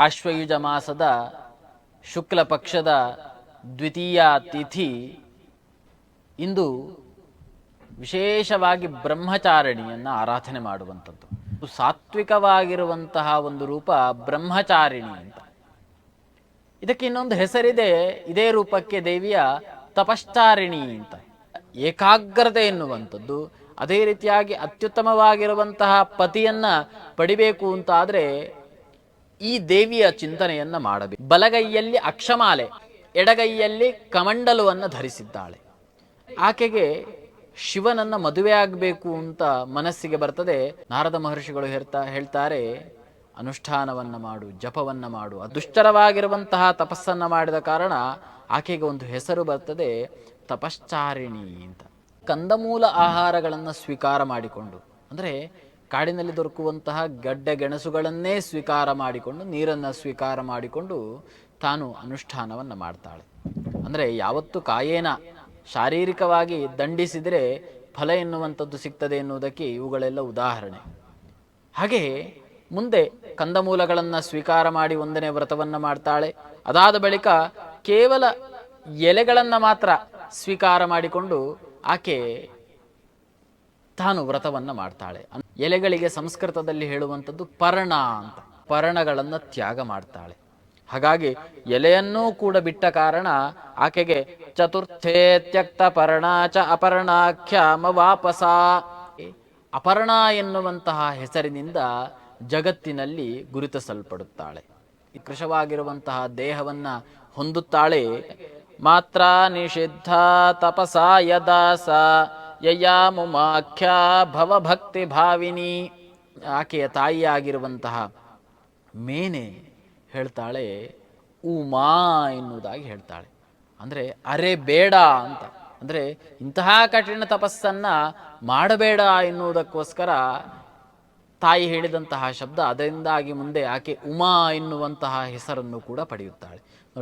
ಆಶ್ವಯುಜ ಮಾಸದ ಶುಕ್ಲ ಪಕ್ಷದ ದ್ವಿತೀಯ ತಿಥಿ. ಇಂದು ವಿಶೇಷವಾಗಿ ಬ್ರಹ್ಮಚಾರಿಣಿಯನ್ನು ಆರಾಧನೆ ಮಾಡುವಂಥದ್ದು. ಸಾತ್ವಿಕವಾಗಿರುವಂತಹ ಒಂದು ರೂಪ ಬ್ರಹ್ಮಚಾರಿಣಿ ಅಂತ. ಇದಕ್ಕೆ ಇನ್ನೊಂದು ಹೆಸರಿದೆ, ಇದೇ ರೂಪಕ್ಕೆ ದೇವಿಯ ತಪಶ್ಚಾರಿಣಿ ಅಂತ. ಏಕಾಗ್ರತೆ ಎನ್ನುವಂಥದ್ದು. ಅದೇ ರೀತಿಯಾಗಿ ಅತ್ಯುತ್ತಮವಾಗಿರುವಂತಹ ಪತಿಯನ್ನ ಪಡಿಬೇಕು ಅಂತಾದರೆ ಈ ದೇವಿಯ ಚಿಂತನೆಯನ್ನ ಮಾಡಬೇಕು. ಬಲಗೈಯಲ್ಲಿ ಅಕ್ಷಮಾಲೆ, ಎಡಗೈಯಲ್ಲಿ ಕಮಂಡಲವನ್ನು ಧರಿಸಿದ್ದಾಳೆ. ಆಕೆಗೆ ಶಿವನನ್ನ ಮದುವೆ ಆಗಬೇಕು ಅಂತ ಮನಸ್ಸಿಗೆ ಬರ್ತದೆ. ನಾರದ ಮಹರ್ಷಿಗಳು ಹೇಳ್ತಾರೆ, ಅನುಷ್ಠಾನವನ್ನ ಮಾಡು, ಜಪವನ್ನ ಮಾಡು. ದುಷ್ಟರವಾಗಿರುವಂತಹ ತಪಸ್ಸನ್ನ ಮಾಡಿದ ಕಾರಣ ಆಕೆಗೆ ಒಂದು ಹೆಸರು ಬರ್ತದೆ, ತಪಶ್ಚಾರಿಣಿ ಅಂತ. ಕಂದಮೂಲ ಆಹಾರಗಳನ್ನು ಸ್ವೀಕಾರ ಮಾಡಿಕೊಂಡು, ಅಂದರೆ ಕಾಡಿನಲ್ಲಿ ದೊರಕುವಂತಹ ಗಡ್ಡೆ ಗೆಣಸುಗಳನ್ನೇ ಸ್ವೀಕಾರ ಮಾಡಿಕೊಂಡು, ನೀರನ್ನು ಸ್ವೀಕಾರ ಮಾಡಿಕೊಂಡು ತಾನು ಅನುಷ್ಠಾನವನ್ನು ಮಾಡ್ತಾಳೆ. ಅಂದರೆ ಯಾವತ್ತು ಕಾಯೇನ ಶಾರೀರಿಕವಾಗಿ ದಂಡಿಸಿದರೆ ಫಲ ಎನ್ನುವಂಥದ್ದು ಸಿಗ್ತದೆ ಎನ್ನುವುದಕ್ಕೆ ಇವುಗಳೆಲ್ಲ ಉದಾಹರಣೆ. ಹಾಗೆ ಮುಂದೆ ಕಂದಮೂಲಗಳನ್ನು ಸ್ವೀಕಾರ ಮಾಡಿ ಒಂದನೇ ವ್ರತವನ್ನು ಮಾಡ್ತಾಳೆ. ಅದಾದ ಬಳಿಕ ಕೇವಲ ಎಲೆಗಳನ್ನು ಮಾತ್ರ ಸ್ವೀಕಾರ ಮಾಡಿಕೊಂಡು ಆಕೆ ತಾನು ವ್ರತವನ್ನು ಮಾಡ್ತಾಳೆ. ಎಲೆಗಳಿಗೆ ಸಂಸ್ಕೃತದಲ್ಲಿ ಹೇಳುವಂಥದ್ದು ಪರ್ಣ ಅಂತ. ಪರ್ಣಗಳನ್ನು ತ್ಯಾಗ ಮಾಡ್ತಾಳೆ. ಹಾಗಾಗಿ ಎಲೆಯನ್ನೂ ಕೂಡ ಬಿಟ್ಟ ಕಾರಣ ಆಕೆಗೆ ಚತುರ್ಥೇ ತ್ಯಕ್ತ ಪರ್ಣಾಚ ಅಪರ್ಣಾಖ್ಯಾಮ ವಾಪಸ. ಅಪರ್ಣ ಎನ್ನುವಂತಹ ಹೆಸರಿನಿಂದ ಜಗತ್ತಿನಲ್ಲಿ ಗುರುತಿಸಲ್ಪಡುತ್ತಾಳೆ. ಕೃಶವಾಗಿರುವಂತಹ ದೇಹವನ್ನ ಹೊಂದುತ್ತಾಳೆ. ಮಾತ್ರ ನಿಷಿದ್ಧ ತಪಸ ಯದಾಸ ಯಯಾಮುಮಾಖ್ಯಾ ಭವಭಕ್ತಿ ಭಾವಿನಿ. ಆಕೆಯ ತಾಯಿಯಾಗಿರುವಂತಹ ಮೇನೆ ಹೇಳ್ತಾಳೆ, ಉಮಾ ಎನ್ನುವುದಾಗಿ ಹೇಳ್ತಾಳೆ. ಅಂದರೆ ಅರೆ ಬೇಡ ಅಂತ, ಅಂದರೆ ಇಂತಹ ಕಠಿಣ ತಪಸ್ಸನ್ನ ಮಾಡಬೇಡ ಎನ್ನುವುದಕ್ಕೋಸ್ಕರ ತಾಯಿ ಹೇಳಿದಂತಹ ಶಬ್ದ. ಅದರಿಂದಾಗಿ ಮುಂದೆ ಆಕೆ ಉಮಾ ಎನ್ನುವಂತಹ ಹೆಸರನ್ನು ಕೂಡ ಪಡೆಯುತ್ತಾಳೆ.